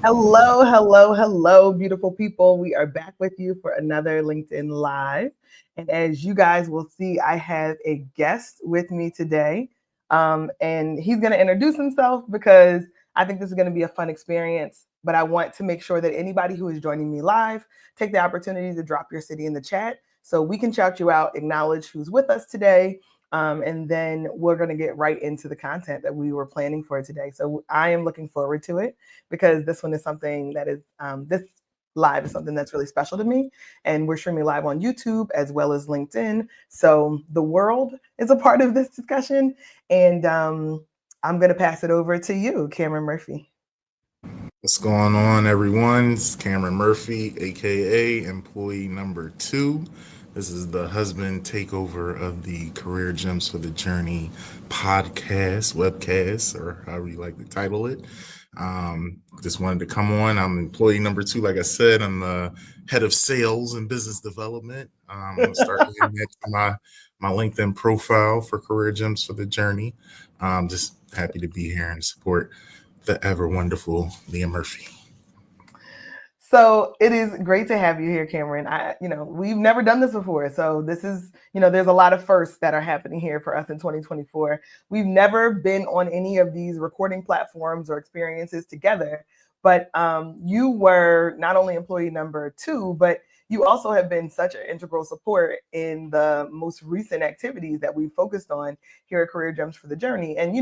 Hello, hello, hello, beautiful people. We are back with you for another LinkedIn Live. And as you guys will see, I have a guest with me today. And he's going to introduce himself because I think this is going to be a fun experience. But I want to make sure that anybody who is joining me live take the opportunity to drop your city in the chat so we can shout you out, acknowledge who's with us today, and then we're going to get right into the content that we were planning for today. So I am looking forward to it because this one is something that is, this live is something that's really special to me. And we're streaming live on YouTube as well as LinkedIn. So the world is a part of this discussion. And I'm going to pass it over to you, Cameron Murphy. What's going on, everyone? It's Cameron Murphy, aka Employee Number Two. This is the husband takeover of the Career Gems for the Journey podcast, webcast, or however you like to title it. Just wanted to come on. I'm employee number two. Like I said, I'm the head of sales and business development. I'm going to start looking at my LinkedIn profile for Career Gems for the Journey. Just happy to be here and support the ever wonderful Leah Murphy. So it is great to have you here, Cameron. We've never done this before. So this is, there's a lot of firsts that are happening here for us in 2024. We've never been on any of these recording platforms or experiences together, but you were not only employee number two, but you also have been such an integral support in the most recent activities that we've focused on here at Career Gems for the Journey. And,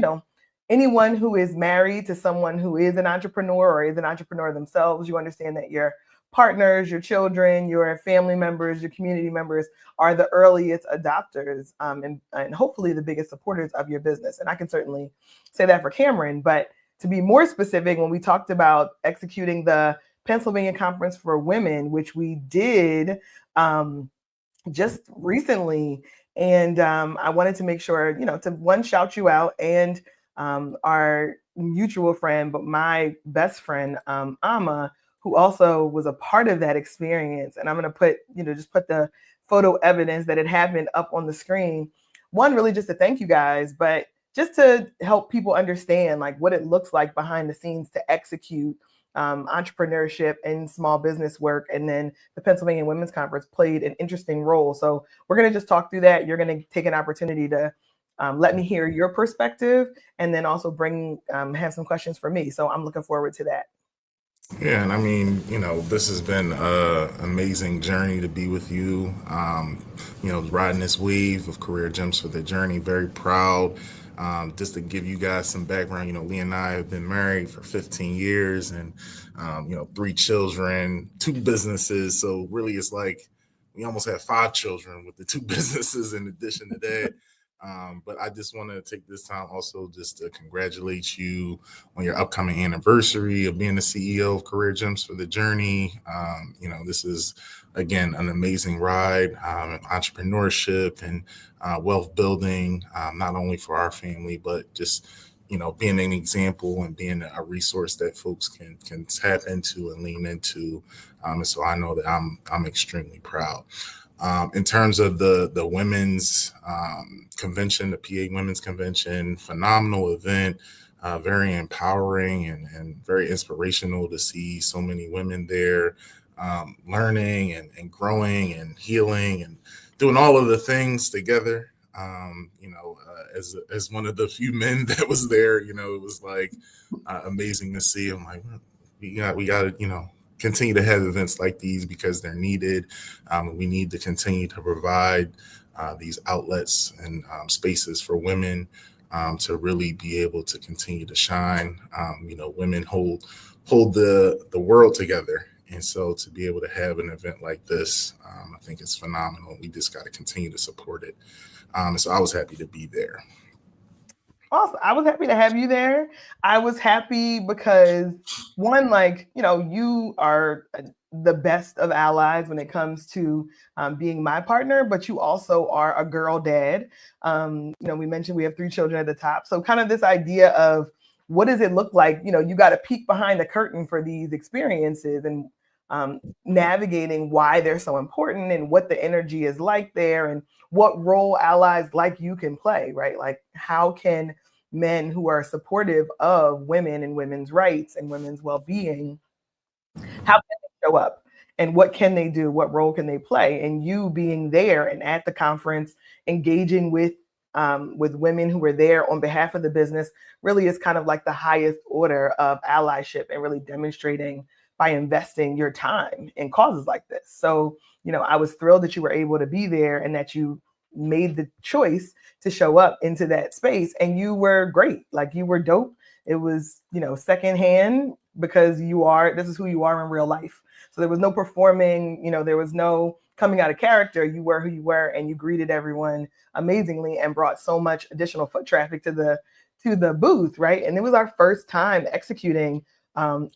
anyone who is married to someone who is an entrepreneur or is an entrepreneur themselves, you understand that your partners, your children, your family members, your community members are the earliest adopters and hopefully the biggest supporters of your business. And I can certainly say that for Cameron. But to be more specific, when we talked about executing the Pennsylvania Conference for Women, which we did just recently, and I wanted to make sure, to one, shout you out, and our mutual friend, but my best friend, Ama, who also was a part of that experience. And I'm going to put, just put the photo evidence that it happened up on the screen. One, really just to thank you guys, but just to help people understand like what it looks like behind the scenes to execute entrepreneurship and small business work. And then the Pennsylvania Women's Conference played an interesting role. So we're going to just talk through that. You're going to take an opportunity to let me hear your perspective, and then also have some questions for me. So I'm looking forward to that. Yeah, and I mean, this has been an amazing journey to be with you. Riding this wave of Career Gems for the Journey. Very proud. Just to give you guys some background, Lee and I have been married for 15 years and, 3 children, 2 businesses. So really it's like we almost have 5 children with the 2 businesses in addition to that. But I just want to take this time also just to congratulate you on your upcoming anniversary of being the CEO of Career Gems for the Journey. This is, again, an amazing ride, entrepreneurship and wealth building, not only for our family, but just, being an example and being a resource that folks can tap into and lean into. And so I know that I'm extremely proud. In terms of the women's convention, the PA Women's Convention, phenomenal event, very empowering and very inspirational to see so many women there learning and growing and healing and doing all of the things together. As one of the few men that was there, it was like amazing to see. I'm like, we got to, continue to have events like these because they're needed. We need to continue to provide these outlets and spaces for women to really be able to continue to shine. Women hold the world together. And so to be able to have an event like this, I think it's phenomenal. We just got to continue to support it. So I was happy to be there. Awesome. I was happy to have you there. I was happy because one, you are the best of allies when it comes to being my partner, but you also are a girl dad. We mentioned we have 3 children at the top. So kind of this idea of what does it look like? You got to peek behind the curtain for these experiences and navigating why they're so important and what the energy is like there and what role allies like you can play, right? Like how can men who are supportive of women and women's rights and women's well-being How can they show up? And what can they do? What role can they play? And you being there and at the conference, engaging with women who were there on behalf of the business, really is kind of like the highest order of allyship and really demonstrating by investing your time in causes like this. So, I was thrilled that you were able to be there and that you made the choice to show up into that space, and you were great. Like, you were dope. It was, secondhand, because this is who you are in real life. So there was no performing, there was no coming out of character. You were who you were, and you greeted everyone amazingly and brought so much additional foot traffic to the booth, right? And it was our first time executing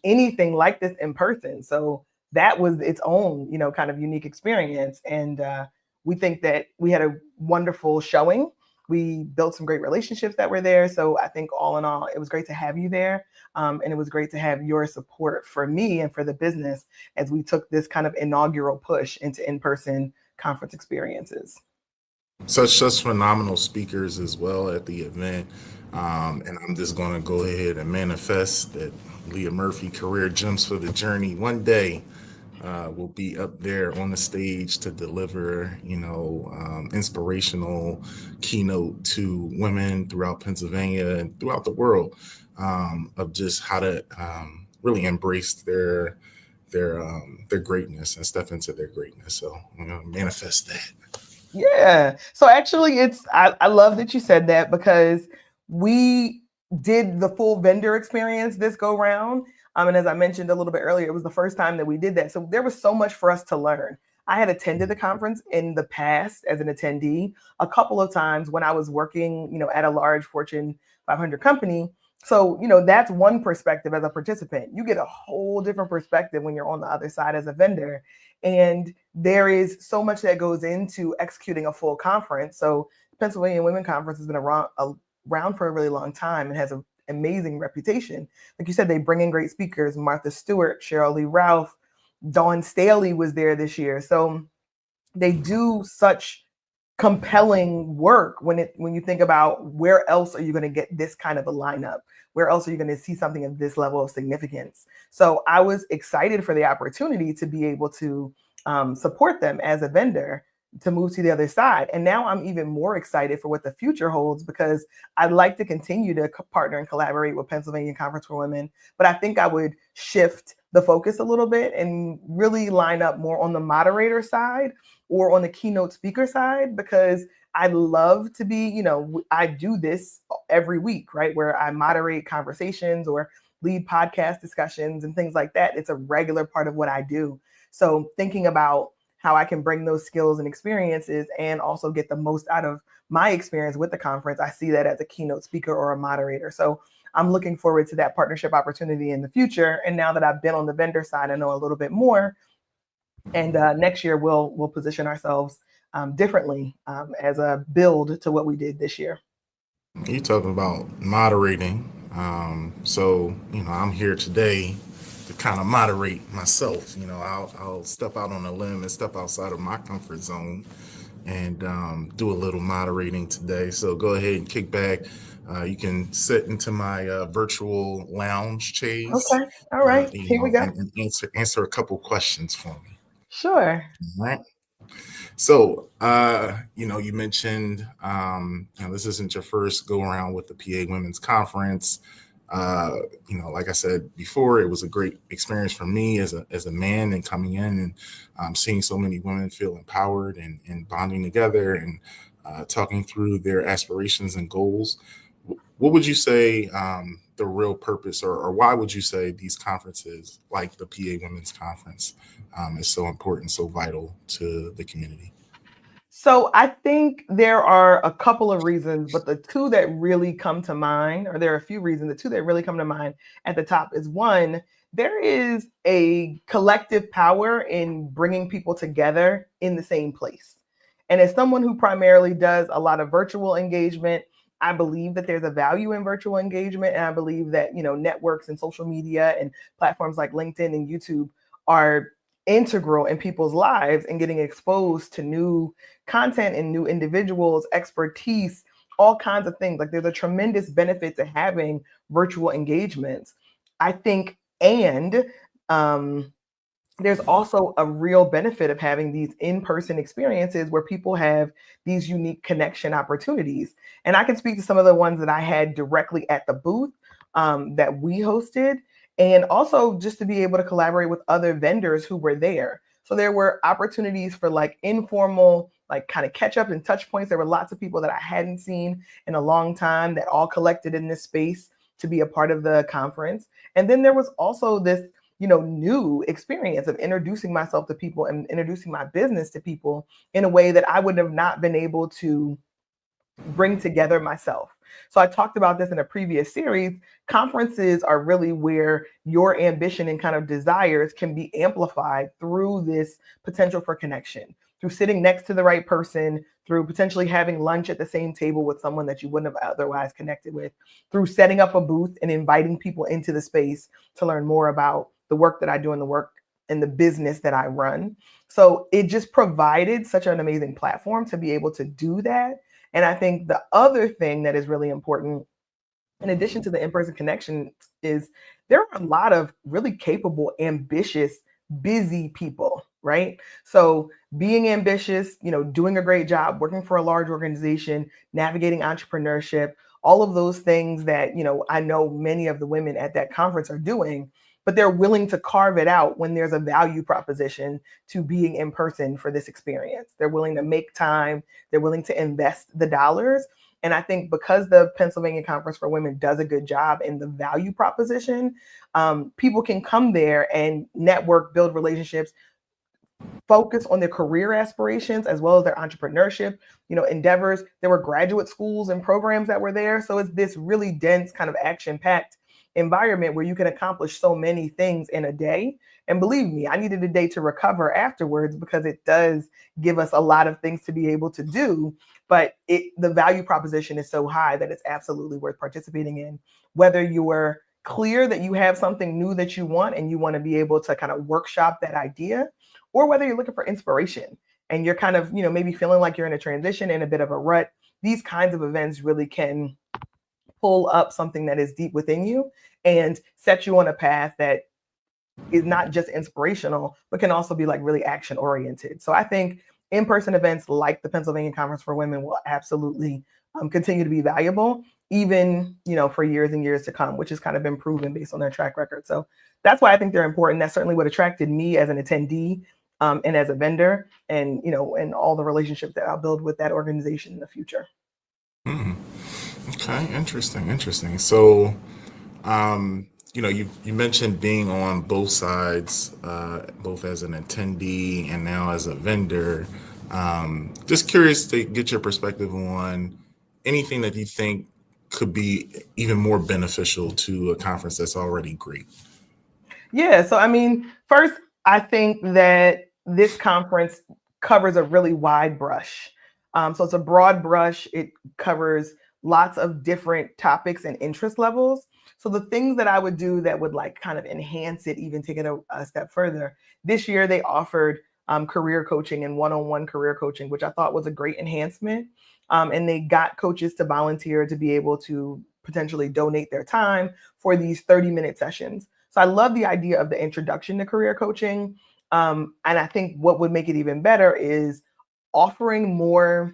anything like this in person. So that was its own, kind of unique experience. And we think that we had a wonderful showing. We built some great relationships that were there. So I think all in all, it was great to have you there. And it was great to have your support for me and for the business as we took this kind of inaugural push into in-person conference experiences. Such phenomenal speakers as well at the event. And I'm just going to go ahead and manifest that Leah Murphy Career Gems for the Journey one day will be up there on the stage to deliver, inspirational keynote to women throughout Pennsylvania and throughout the world, of just how to really embrace their greatness and step into their greatness. So I'm gonna manifest that. Yeah. So actually, I love that you said that, because we did the full vendor experience this go round. And as I mentioned a little bit earlier, it was the first time that we did that. So there was so much for us to learn. I had attended the conference in the past as an attendee a couple of times when I was working, at a large Fortune 500 company. So, that's one perspective as a participant. You get a whole different perspective when you're on the other side as a vendor. And there is so much that goes into executing a full conference. So Pennsylvania Women Conference has been around for a really long time and has an amazing reputation. Like you said, they bring in great speakers: Martha Stewart, Cheryl Lee Ralph, Dawn Staley was there this year. So they do such compelling work when you think about where else are you going to get this kind of a lineup? Where else are you going to see something of this level of significance? So I was excited for the opportunity to be able to support them as a vendor to move to the other side. And now I'm even more excited for what the future holds, because I'd like to continue to partner and collaborate with Pennsylvania Conference for Women. But I think I would shift the focus a little bit and really line up more on the moderator side or on the keynote speaker side, because I love to be, I do this every week, right? Where I moderate conversations or lead podcast discussions and things like that. It's a regular part of what I do. So thinking about how I can bring those skills and experiences and also get the most out of my experience with the conference, I see that as a keynote speaker or a moderator. So I'm looking forward to that partnership opportunity in the future. And now that I've been on the vendor side, I know a little bit more. And next year we'll position ourselves differently as a build to what we did this year. You talking about moderating. So, I'm here today to kind of moderate myself. I'll step out on a limb and step outside of my comfort zone and do a little moderating today. So go ahead and kick back. You can sit into my virtual lounge chairs, Okay. All right. Here we go. and answer a couple questions for me. Sure. All right. So, you mentioned, this isn't your first go around with the PA Women's Conference. Like I said before, it was a great experience for me as a man, and coming in and seeing so many women feel empowered and bonding together and talking through their aspirations and goals. What would you say the real purpose, or why would you say these conferences like the PA Women's Conference is so important, so vital to the community? So I think there are a couple of reasons, but the two that really come to mind, or there are a few reasons, the two that really come to mind at the top is, one, there is a collective power in bringing people together in the same place. And as someone who primarily does a lot of virtual engagement, I believe that there's a value in virtual engagement. And I believe that, networks and social media and platforms like LinkedIn and YouTube are integral in people's lives and getting exposed to new content and new individuals, expertise, all kinds of things. Like, there's a tremendous benefit to having virtual engagements, I think. And there's also a real benefit of having these in-person experiences where people have these unique connection opportunities. And I can speak to some of the ones that I had directly at the booth that we hosted, and also just to be able to collaborate with other vendors who were there. So there were opportunities for like informal, like kind of catch up and touch points. There were lots of people that I hadn't seen in a long time that all collected in this space to be a part of the conference. And then there was also this new experience of introducing myself to people and introducing my business to people in a way that I would have not been able to bring together myself. So I talked about this in a previous series. Conferences are really where your ambition and kind of desires can be amplified through this potential for connection, through sitting next to the right person, through potentially having lunch at the same table with someone that you wouldn't have otherwise connected with, through setting up a booth and inviting people into the space to learn more about the work that I do and the work and the business that I run. So it just provided such an amazing platform to be able to do that. And I think the other thing that is really important, in addition to the in-person connection, is there are a lot of really capable, ambitious, busy people, right? So being ambitious, doing a great job, working for a large organization, navigating entrepreneurship, all of those things that, I know many of the women at that conference are doing, but they're willing to carve it out when there's a value proposition to being in person for this experience. They're willing to make time, they're willing to invest the dollars. And I think because the Pennsylvania Conference for Women does a good job in the value proposition, people can come there and network, build relationships, focus on their career aspirations as well as their entrepreneurship, endeavors. There were graduate schools and programs that were there. So it's this really dense kind of action-packed environment where you can accomplish so many things in a day. And believe me, I needed a day to recover afterwards because it does give us a lot of things to be able to do. But the value proposition is so high that it's absolutely worth participating in, whether you're clear that you have something new that you want and you want to be able to kind of workshop that idea, or whether you're looking for inspiration and you're kind of, maybe feeling like you're in a transition and a bit of a rut. These kinds of events really can pull up something that is deep within you and set you on a path that is not just inspirational, but can also be like really action oriented. So I think in-person events like the Pennsylvania Conference for Women will absolutely continue to be valuable, even, for years and years to come, which has kind of been proven based on their track record. So that's why I think they're important. That's certainly what attracted me as an attendee and as a vendor, and, and all the relationships that I'll build with that organization in the future. Okay, interesting. So, you mentioned being on both sides, both as an attendee and now as a vendor. Just curious to get your perspective on anything that you think could be even more beneficial to a conference that's already great. Yeah. So, I mean, first, I think that this conference covers a really wide brush. So it's a broad brush. It covers lots of different topics and interest levels. So the things that I would do that would like kind of enhance it, even take it a step further. This year, they offered career coaching and one-on-one career coaching, which I thought was a great enhancement. And they got coaches to volunteer to be able to potentially donate their time for these 30-minute sessions. So I love the idea of the introduction to career coaching. And I think what would make it even better is offering more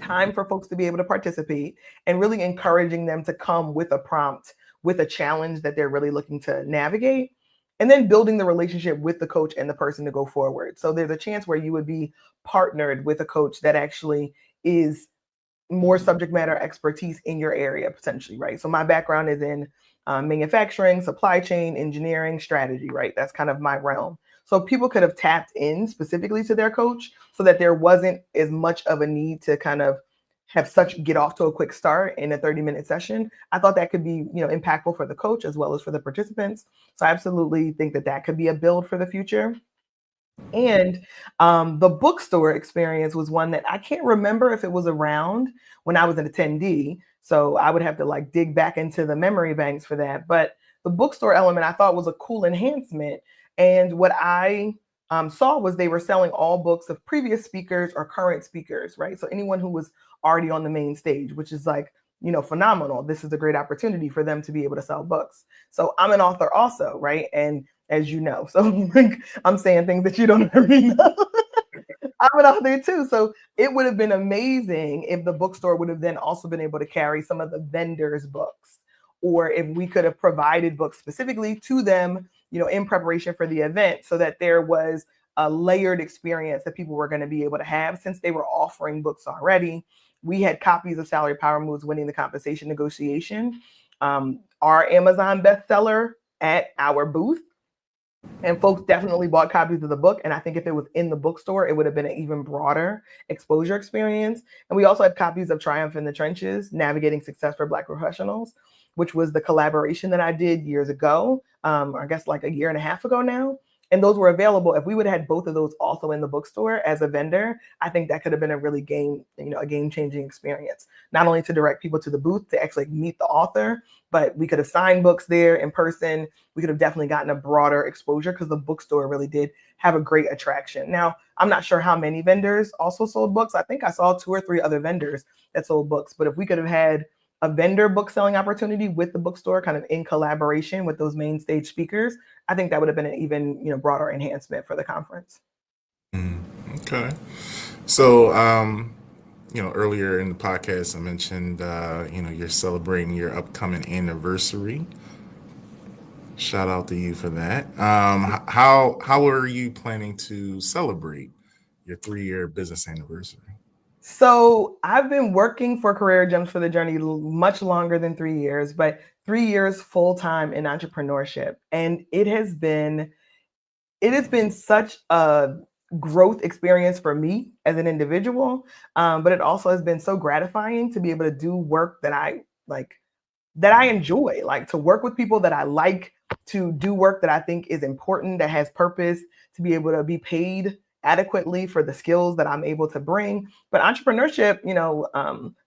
time for folks to be able to participate and really encouraging them to come with a prompt, with a challenge that they're really looking to navigate, and then building the relationship with the coach and the person to go forward. So there's a chance where you would be partnered with a coach that actually is more subject matter expertise in your area potentially, right? So my background is in manufacturing, supply chain, engineering, strategy, right? That's kind of my realm. So people could have tapped in specifically to their coach so that there wasn't as much of a need to kind of get off to a quick start in a 30-minute session. I thought that could be, impactful for the coach as well as for the participants. So I absolutely think that could be a build for the future. And the bookstore experience was one that I can't remember if it was around when I was an attendee. So I would have to like dig back into the memory banks for that. But the bookstore element I thought was a cool enhancement. And what I saw was they were selling all books of previous speakers or current speakers, right? So anyone who was already on the main stage, which is like, phenomenal. This is a great opportunity for them to be able to sell books. So I'm an author also, right? And as you know. So like, I'm saying things that you don't already know. I'm an author too. So it would have been amazing if the bookstore would have then also been able to carry some of the vendors' books, or if we could have provided books specifically to them, in preparation for the event, so that there was a layered experience that people were going to be able to have since they were offering books already. We had copies of Salary Power Moves Winning the Compensation Negotiation, our Amazon bestseller at our booth. And folks definitely bought copies of the book. And I think if it was in the bookstore, it would have been an even broader exposure experience. And we also had copies of Triumph in the Trenches, Navigating Success for Black Professionals, which was the collaboration that I did years ago, I guess like a year and a half ago now. And those were available. If we would have had both of those also in the bookstore as a vendor, I think that could have been a really a game-changing experience. Not only to direct people to the booth to actually meet the author, but we could have signed books there in person. We could have definitely gotten a broader exposure because the bookstore really did have a great attraction. Now, I'm not sure how many vendors also sold books. I think I saw 2 or 3 other vendors that sold books. But if we could have had a vendor book selling opportunity with the bookstore, kind of in collaboration with those main stage speakers, I think that would have been an even broader enhancement for the conference. Okay. So, earlier in the podcast, I mentioned, you're celebrating your upcoming anniversary. Shout out to you for that. How are you planning to celebrate your 3-year business anniversary? So I've been working for Career Gems for the Journey much longer than 3 years, but 3 years full time in entrepreneurship, and it has been such a growth experience for me as an individual, but it also has been so gratifying to be able to do work that I like, that I enjoy, like to work with people that I like, to do work that I think is important, that has purpose, to be able to be paid adequately for the skills that I'm able to bring. But entrepreneurship,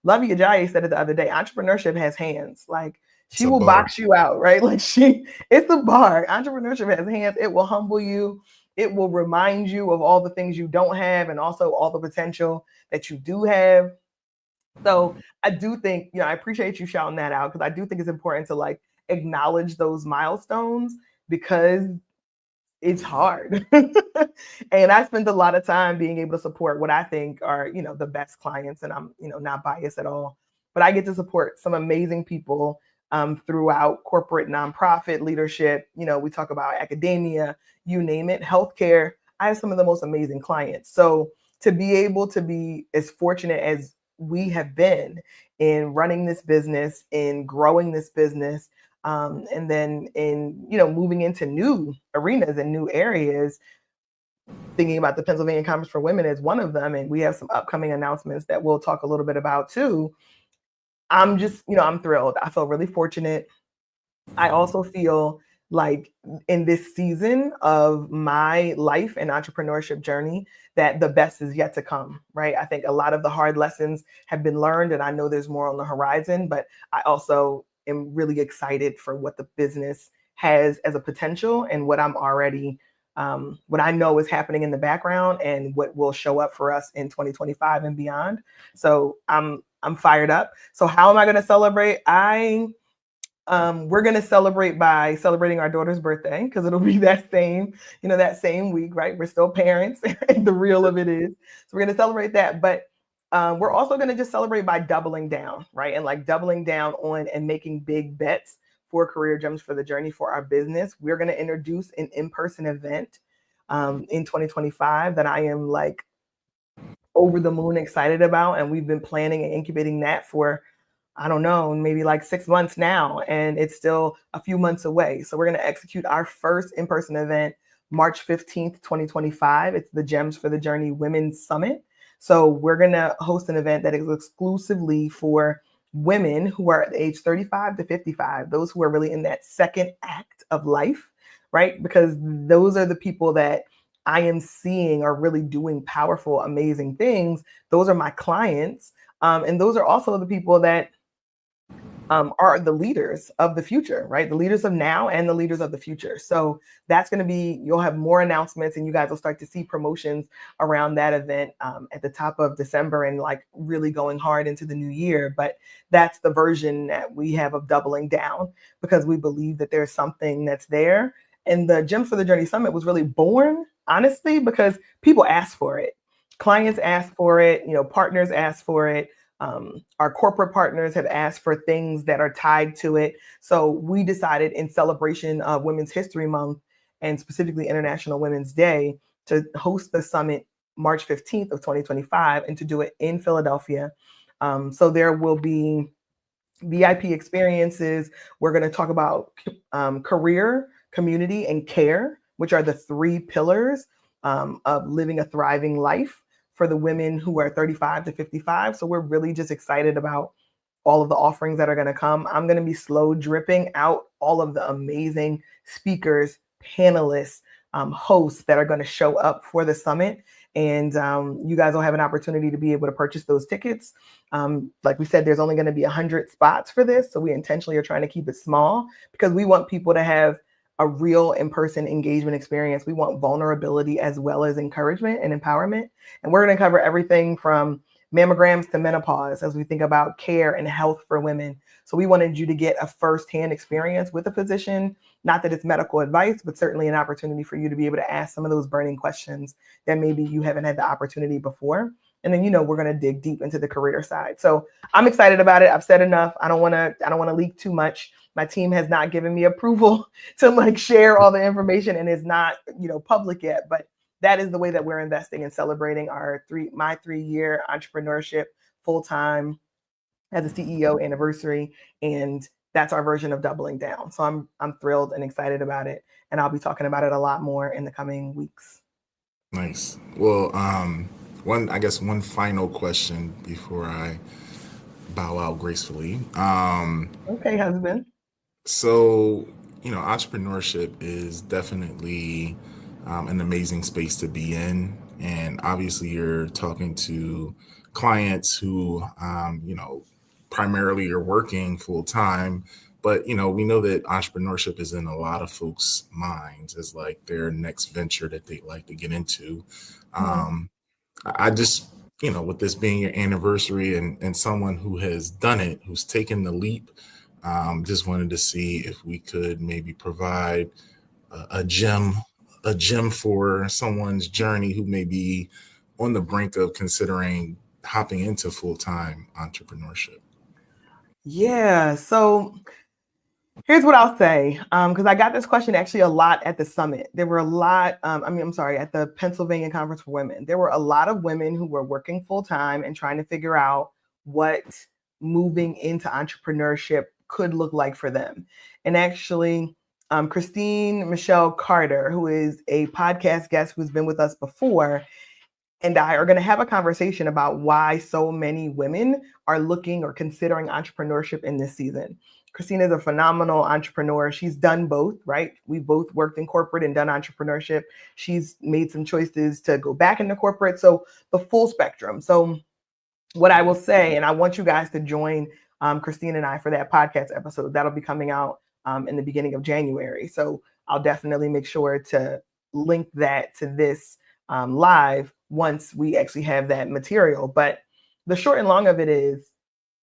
Lovey Ajayi said it the other day, entrepreneurship has hands. Like It's she a will bar. box you out, right? It's a bar. Entrepreneurship has hands. It will humble you. It will remind you of all the things you don't have and also all the potential that you do have. So I do think, I appreciate you shouting that out, because I do think it's important to like acknowledge those milestones, because it's hard. And I spend a lot of time being able to support what I think are, the best clients. And I'm, not biased at all, but I get to support some amazing people throughout corporate nonprofit leadership. We talk about academia, you name it, healthcare. I have some of the most amazing clients. So to be able to be as fortunate as we have been in running this business, in growing this business, and then in moving into new arenas and new areas, thinking about the Pennsylvania Conference for Women is one of them, and we have some upcoming announcements that we'll talk a little bit about too. I'm just, I'm thrilled. I feel really fortunate. I also feel like in this season of my life and entrepreneurship journey, that the best is yet to come, right? I think a lot of the hard lessons have been learned, and I know there's more on the horizon, but I also am really excited for what the business has as a potential, and what what I know is happening in the background, and what will show up for us in 2025 and beyond. So I'm fired up. So how am I going to celebrate? We're going to celebrate by celebrating our daughter's birthday, because it'll be that same week, right? We're still parents. And the real of it is, so we're going to celebrate that. But we're also going to just celebrate by doubling down, right? And like doubling down on and making big bets for Career Gems for the Journey for our business. We're going to introduce an in-person event in 2025 that I am like over the moon excited about. And we've been planning and incubating that for, I don't know, maybe like 6 months now, and it's still a few months away. So we're going to execute our first in-person event March 15th, 2025. It's the Gems for the Journey Women's Summit. So we're going to host an event that is exclusively for women who are at age 35 to 55, those who are really in that second act of life, right? Because those are the people that I am seeing are really doing powerful, amazing things. Those are my clients. And those are also the people that are the leaders of the future, right? The leaders of now and the leaders of the future. So that's going to be, you'll have more announcements, and you guys will start to see promotions around that event at the top of December, and like really going hard into the new year. But that's the version that we have of doubling down, because we believe that there's something that's there. And the Gems for the Journey Summit was really born, honestly, because people asked for it. Clients asked for it, partners asked for it. Our corporate partners have asked for things that are tied to it. So we decided, in celebration of Women's History Month and specifically International Women's Day, to host the summit March 15th of 2025 and to do it in Philadelphia. So there will be VIP experiences. We're going to talk about career, community, and care, which are the three pillars of living a thriving life for the women who are 35 to 55. So we're really just excited about all of the offerings that are going to come. I'm going to be slow dripping out all of the amazing speakers, panelists, hosts that are going to show up for the summit. And you guys will have an opportunity to be able to purchase those tickets. Like we said, there's only going to be 100 spots for this. So we intentionally are trying to keep it small because we want people to have a real in-person engagement experience. We want vulnerability as well as encouragement and empowerment. And we're going to cover everything from mammograms to menopause as we think about care and health for women. So we wanted you to get a firsthand experience with a physician, not that it's medical advice, but certainly an opportunity for you to be able to ask some of those burning questions that maybe you haven't had the opportunity before. And then, we're going to dig deep into the career side. So I'm excited about it. I've said enough. I don't want to leak too much. My team has not given me approval to share all the information, and it's not, public yet, but that is the way that we're investing and celebrating my 3-year entrepreneurship full-time as a CEO anniversary. And that's our version of doubling down. So I'm thrilled and excited about it. And I'll be talking about it a lot more in the coming weeks. Nice. Well, one final question before I bow out gracefully. Okay, husband. So, entrepreneurship is definitely an amazing space to be in. And obviously, you're talking to clients who, primarily are working full time. But, we know that entrepreneurship is in a lot of folks' minds as like their next venture that they'd like to get into. I just, with this being your anniversary and someone who has done it, who's taken the leap, just wanted to see if we could maybe provide a gem, for someone's journey who may be on the brink of considering hopping into full-time entrepreneurship. Yeah. So here's what I'll say, because I got this question actually a lot at the summit. There were a lot, at the Pennsylvania Conference for Women. There were a lot of women who were working full time and trying to figure out what moving into entrepreneurship could look like for them. And actually, Christine Michelle Carter, who is a podcast guest who's been with us before, and I are going to have a conversation about why so many women are looking or considering entrepreneurship in this season. Christina is a phenomenal entrepreneur. She's done both, right? We've both worked in corporate and done entrepreneurship. She's made some choices to go back into corporate. So the full spectrum. So what I will say, and I want you guys to join Christine and I for that podcast episode. That'll be coming out in the beginning of January. So I'll definitely make sure to link that to this live once we actually have that material. But the short and long of it is,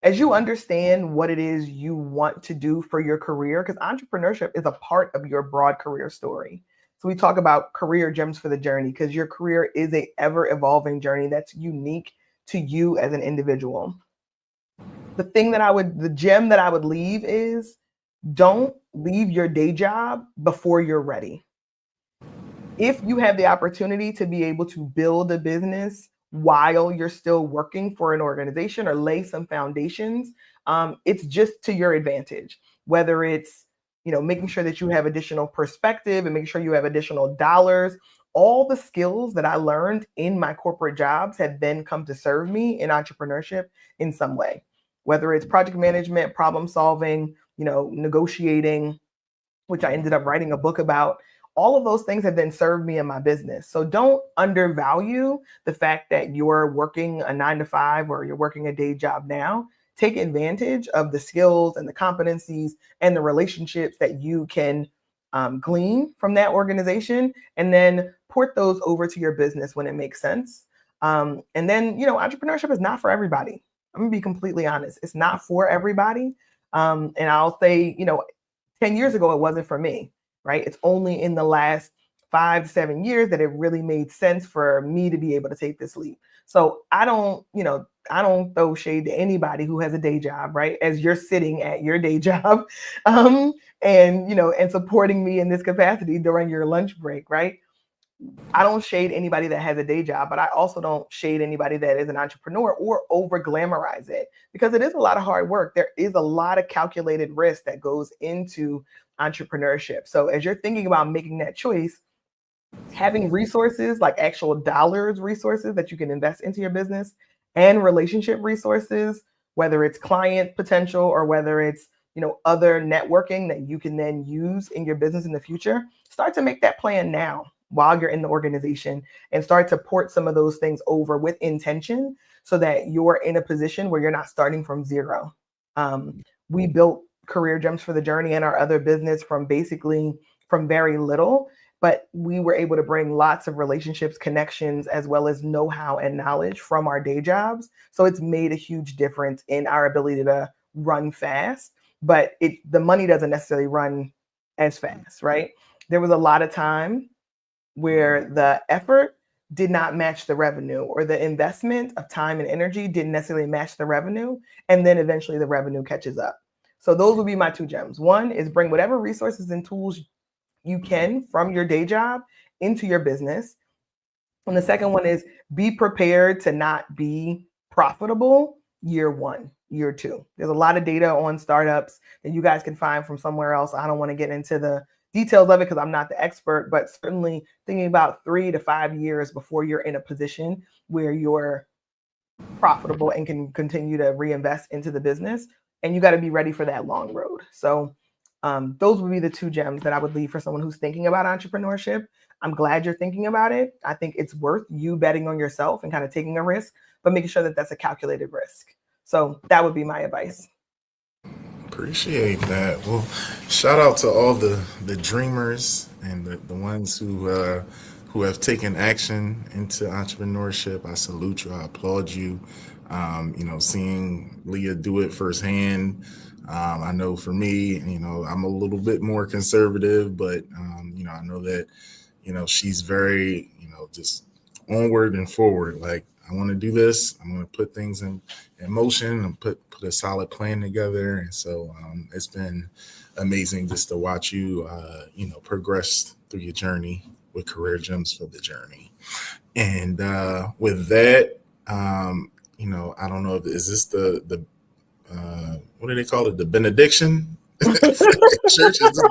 as you understand what it is you want to do for your career, because entrepreneurship is a part of your broad career story. So we talk about career gems for the journey because your career is a ever evolving journey that's unique to you as an individual. The gem that I would leave is, don't leave your day job before you're ready. If you have the opportunity to be able to build a business while you're still working for an organization or lay some foundations, it's just to your advantage. Whether it's, making sure that you have additional perspective and making sure you have additional dollars. All the skills that I learned in my corporate jobs have then come to serve me in entrepreneurship in some way. Whether it's project management, problem solving, negotiating, which I ended up writing a book about. All of those things have then served me in my business. So don't undervalue the fact that you're working a 9-to-5 or you're working a day job now. Take advantage of the skills and the competencies and the relationships that you can glean from that organization, and then port those over to your business when it makes sense. And then, entrepreneurship is not for everybody. I'm gonna be completely honest. It's not for everybody. And I'll say, 10 years ago, it wasn't for me. right? It's only in the last 5 to 7 years that it really made sense for me to be able to take this leap. So I don't, I don't throw shade to anybody who has a day job, right? As you're sitting at your day job, and supporting me in this capacity during your lunch break, right? I don't shade anybody that has a day job, but I also don't shade anybody that is an entrepreneur or over glamorize it, because it is a lot of hard work. There is a lot of calculated risk that goes into entrepreneurship. So as you're thinking about making that choice, having resources, like actual dollars resources that you can invest into your business, and relationship resources, whether it's client potential or whether it's other networking that you can then use in your business in the future, start to make that plan now while you're in the organization, and start to port some of those things over with intention, so that you're in a position where you're not starting from zero. We built Career Gems for the Journey and our other business from very little, but we were able to bring lots of relationships, connections, as well as know-how and knowledge from our day jobs. So it's made a huge difference in our ability to run fast, but the money doesn't necessarily run as fast, right? There was a lot of time where the effort did not match the revenue, or the investment of time and energy didn't necessarily match the revenue, and then eventually the revenue catches up. So those would be my 2 gems. One is bring whatever resources and tools you can from your day job into your business. And the second one is be prepared to not be profitable year one, year two. There's a lot of data on startups that you guys can find from somewhere else. I don't want to get into the details of it because I'm not the expert, but certainly thinking about 3 to 5 years before you're in a position where you're profitable and can continue to reinvest into the business. And you got to be ready for that long road. So those would be the 2 gems that I would leave for someone who's thinking about entrepreneurship. I'm glad you're thinking about it. I think it's worth you betting on yourself and kind of taking a risk, but making sure that that's a calculated risk. So that would be my advice. Appreciate that. Well, shout out to all the dreamers and the ones who have taken action into entrepreneurship. I salute you. I applaud you. Seeing Leah do it firsthand. I know for me, I'm a little bit more conservative, but I know that she's very just onward and forward. Like, I want to do this. I'm going to put things in motion and put a solid plan together. And so it's been amazing just to watch you, progress through your journey with Career Gems for the Journey. And with that, I don't know if is this the what do they call it? The benediction. Church is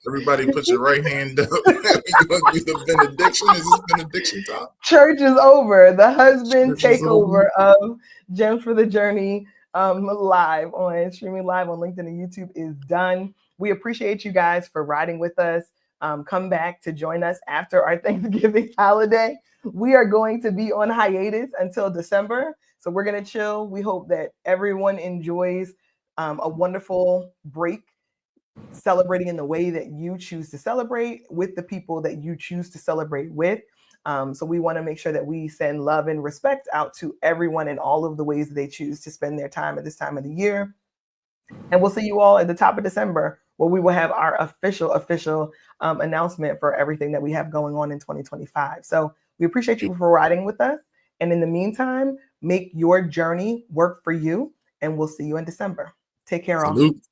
everybody put your right hand up. You want to do the benediction? Is this benediction time? Church is over. The husband Church is takeover over. of Gems for the Journey streaming live on LinkedIn and YouTube is done. We appreciate you guys for riding with us. Come back to join us after our Thanksgiving holiday. We are going to be on hiatus until December. So we're going to chill. We hope that everyone enjoys a wonderful break, celebrating in the way that you choose to celebrate with the people that you choose to celebrate with. So we want to make sure that we send love and respect out to everyone in all of the ways that they choose to spend their time at this time of the year. And we'll see you all at the top of December, where we will have our official announcement for everything that we have going on in 2025. So we appreciate you for riding with us. And in the meantime, make your journey work for you. And we'll see you in December. Take care, all. Salute.